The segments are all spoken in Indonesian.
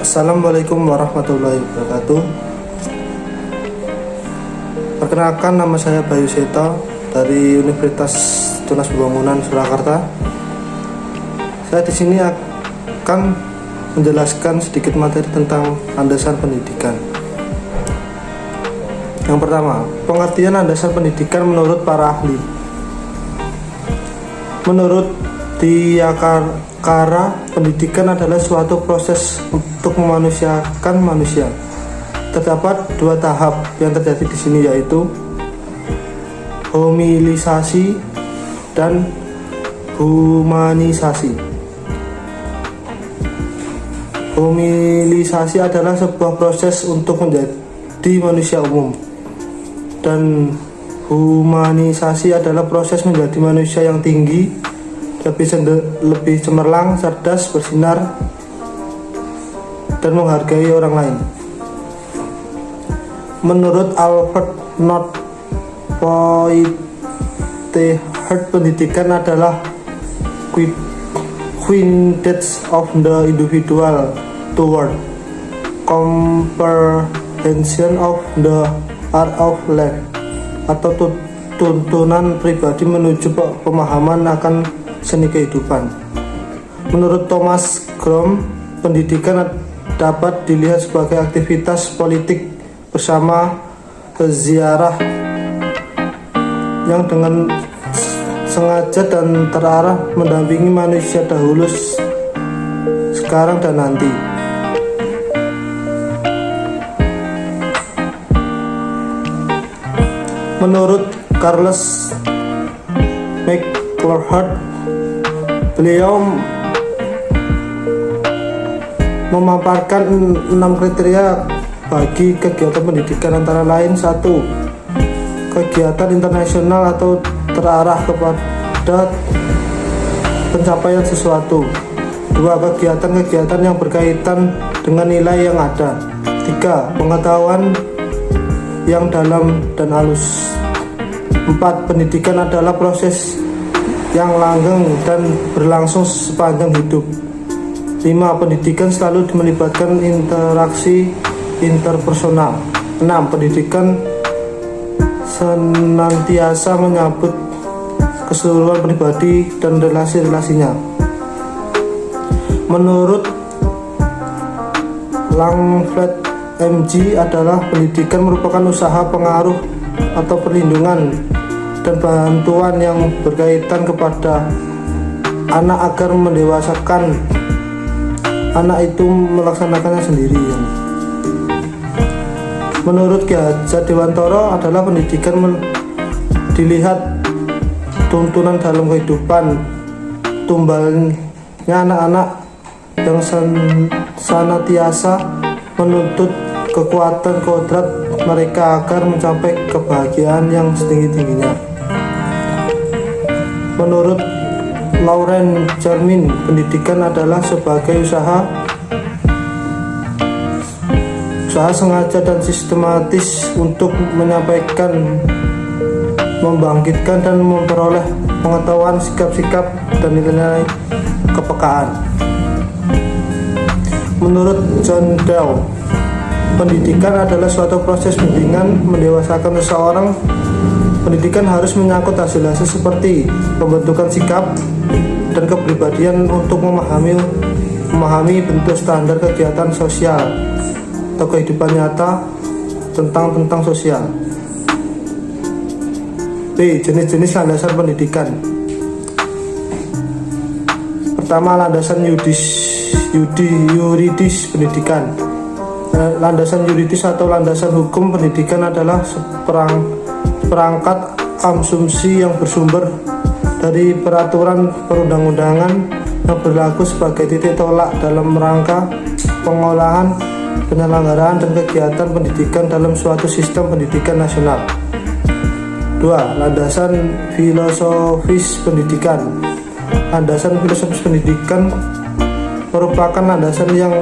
Assalamualaikum warahmatullahi wabarakatuh. Perkenalkan, nama saya Bayu Seto dari Universitas Tunas Pembangunan Surakarta. Saya di sini akan menjelaskan sedikit materi tentang landasan pendidikan. Yang pertama, pengertian landasan pendidikan menurut para ahli. Menurut Diyakara, pendidikan adalah suatu proses untuk memanusiakan manusia. Terdapat dua tahap yang terjadi di sini, yaitu homilisasi dan humanisasi. Homilisasi adalah sebuah proses untuk menjadi manusia umum, dan humanisasi adalah proses menjadi manusia yang tinggi, lebih cemerlang, cerdas, bersinar, dan menghargai orang lain. Menurut Albert Note Whitehead, pendidikan adalah quintessence of the individual toward comprehension of the art of life, atau tuntunan pribadi menuju pemahaman akan seni kehidupan. Menurut Thomas Groom, pendidikan dapat dilihat sebagai aktivitas politik bersama ziarah yang dengan sengaja dan terarah mendampingi manusia dahulu, sekarang, dan nanti. Menurut Charles McLeod, beliau memaparkan 6 kriteria bagi kegiatan pendidikan, antara lain: 1. Kegiatan internasional atau terarah kepada pencapaian sesuatu. 2. Kegiatan-kegiatan yang berkaitan dengan nilai yang ada. 3. Pengetahuan yang dalam dan halus. 4. Pendidikan adalah proses yang langgeng dan berlangsung sepanjang hidup. 5. Pendidikan selalu melibatkan interaksi interpersonal. 6. Pendidikan senantiasa menyambut keseluruhan pribadi dan relasi-relasinya. Menurut Langford MG, adalah pendidikan merupakan usaha, pengaruh, atau perlindungan dan bantuan yang berkaitan kepada anak agar mendewasakan anak itu melaksanakannya sendiri. Menurut Ki Hajar Dewantara, adalah pendidikan dilihat tuntunan dalam kehidupan tumbalnya anak-anak yang senantiasa menuntut kekuatan kodrat mereka agar mencapai kebahagiaan yang setinggi-tingginya. Menurut Lauren Jermin, pendidikan adalah sebagai usaha sengaja dan sistematis untuk menyampaikan, membangkitkan, dan memperoleh pengetahuan, sikap-sikap, dan nilai-nilai kepekaan. Menurut John Dewey, pendidikan adalah suatu proses bimbingan mendewasakan seseorang. Pendidikan harus menyangkut hasil-hasil seperti pembentukan sikap dan kepribadian untuk memahami bentuk standar kegiatan sosial atau kehidupan nyata tentang sosial. B. Jenis-jenis landasan pendidikan. Pertama, landasan yuridis pendidikan. Landasan yuridis atau landasan hukum pendidikan adalah perangkat asumsi yang bersumber dari peraturan perundang-undangan yang berlaku sebagai titik tolak dalam rangka pengolahan, penyelenggaraan, dan kegiatan pendidikan dalam suatu sistem pendidikan nasional. 2. Landasan filosofis pendidikan. Landasan filosofis pendidikan merupakan landasan yang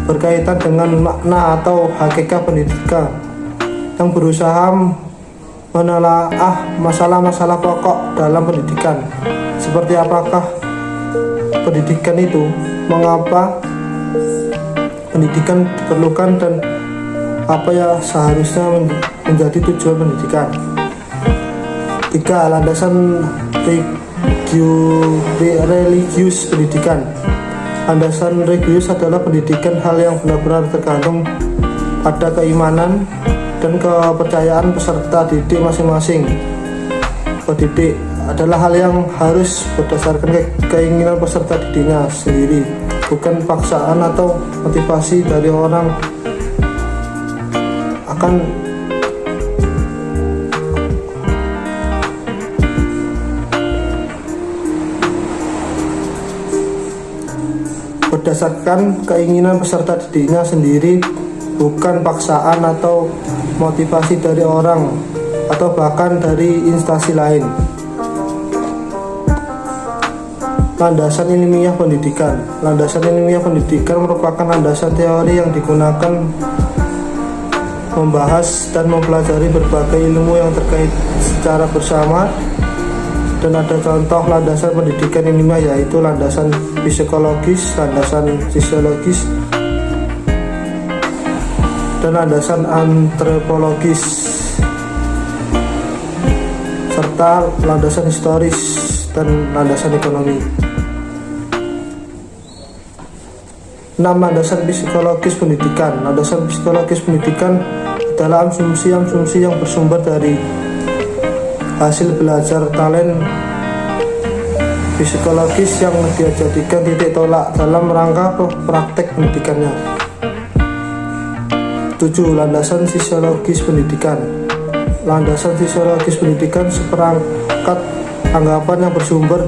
berkaitan dengan makna atau hakikat pendidikan, yang berusaha menelaah masalah-masalah pokok dalam pendidikan, seperti apakah pendidikan itu, mengapa pendidikan diperlukan dan apa ya seharusnya menjadi tujuan pendidikan. 3. Landasan religius pendidikan. Landasan religius adalah pendidikan hal yang benar-benar tergantung pada keimanan dan kepercayaan peserta didik masing-masing. Pendidik adalah hal yang harus berdasarkan keinginan peserta didiknya sendiri, bukan paksaan atau motivasi dari orang akan berdasarkan keinginan peserta didiknya sendiri, bukan paksaan atau motivasi dari orang atau bahkan dari instansi lain. Landasan ilmiah pendidikan. Landasan ilmiah pendidikan merupakan landasan teori yang digunakan membahas dan mempelajari berbagai ilmu yang terkait secara bersama, dan ada contoh landasan pendidikan ilmiah yaitu landasan psikologis, landasan sosiologis, dan landasan antropologis, serta landasan historis dan landasan ekonomi. 6. Landasan psikologis pendidikan. Landasan psikologis pendidikan adalah asumsi-asumsi yang bersumber dari hasil belajar talent psikologis yang dia jadikan titik tolak dalam rangka praktek pendidikannya. 7. Landasan sosiologis pendidikan. Landasan sosiologis pendidikan seperangkat anggapan yang bersumber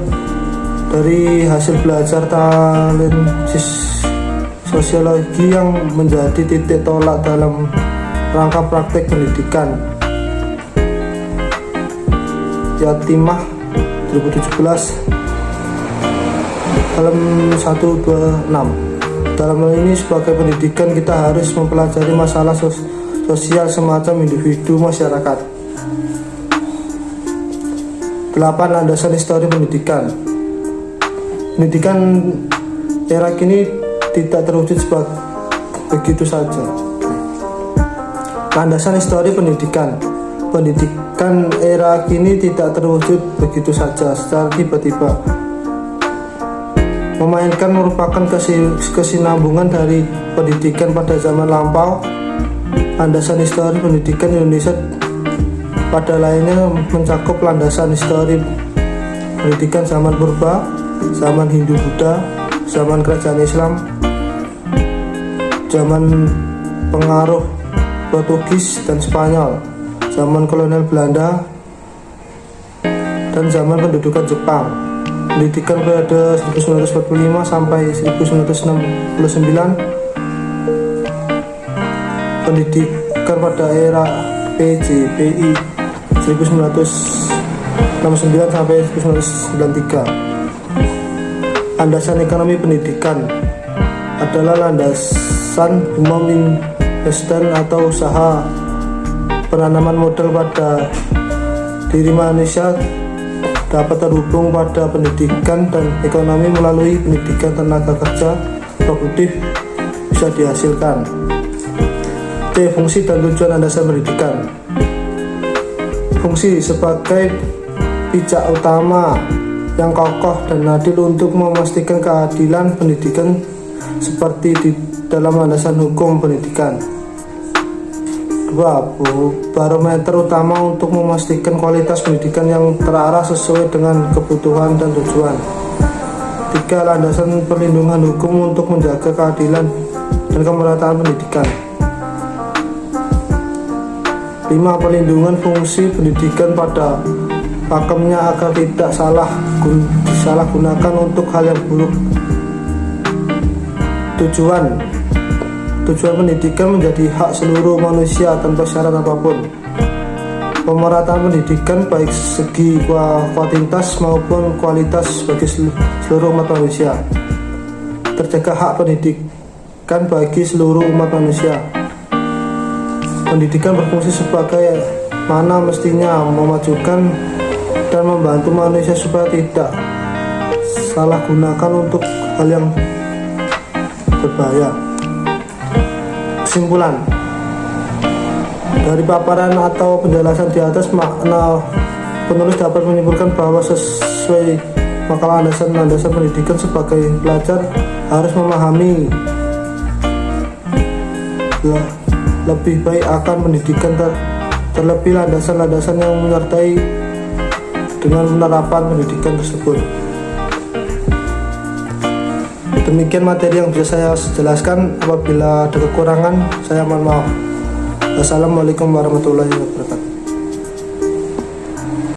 dari hasil belajar talent sosiologi yang menjadi titik tolak dalam rangka praktek pendidikan. Yatimah 2017 dalam 126. Dalam hal ini sebagai pendidikan kita harus mempelajari masalah sosial semacam individu masyarakat. 8. Landasan histori pendidikan. Pendidikan era kini tidak terwujud begitu saja. Landasan histori pendidikan. Pendidikan era kini tidak terwujud begitu saja secara tiba-tiba. Memainkan merupakan kesinambungan dari pendidikan pada zaman lampau. Landasan histori pendidikan Indonesia pada lainnya mencakup landasan histori pendidikan zaman purba, zaman Hindu-Buddha, zaman kerajaan Islam, zaman pengaruh Portugis dan Spanyol, zaman kolonial Belanda, dan zaman pendudukan Jepang. Pendidikan periode 1945 sampai 1969. Pendidikan pada era PJPI 1969 sampai 1993. Landasan ekonomi pendidikan adalah landasan umum investasi atau usaha penanaman modal pada diri manusia dapat terhubung pada pendidikan dan ekonomi melalui pendidikan. Tenaga kerja produktif bisa dihasilkan. C. Fungsi dan tujuan landasan pendidikan. Fungsi sebagai pijak utama yang kokoh dan adil untuk memastikan keadilan pendidikan seperti di dalam landasan hukum pendidikan. 2. Barometer utama untuk memastikan kualitas pendidikan yang terarah sesuai dengan kebutuhan dan tujuan. 3. Landasan perlindungan hukum untuk menjaga keadilan dan kemerataan pendidikan. 5. Perlindungan fungsi pendidikan pada pakemnya agar tidak disalahgunakan untuk hal yang buruk. Tujuan pendidikan menjadi hak seluruh manusia tanpa syarat apapun. Pemerataan pendidikan baik segi kuantitas maupun kualitas bagi seluruh umat manusia. Terjaga hak pendidikan bagi seluruh umat manusia. Pendidikan berfungsi sebagai mana mestinya memajukan dan membantu manusia supaya tidak salah gunakan untuk hal yang berbahaya. Kesimpulan dari paparan atau penjelasan di atas, makna penulis dapat menyimpulkan bahwa sesuai makalah landasan pendidikan, sebagai pelajar harus memahami lebih baik akan pendidikan, terlebih landasan-landasan yang menyertai dengan penerapan pendidikan tersebut. Demikian materi yang bisa saya jelaskan. Apabila ada kekurangan, saya mohon maaf. Wassalamualaikum warahmatullahi wabarakatuh.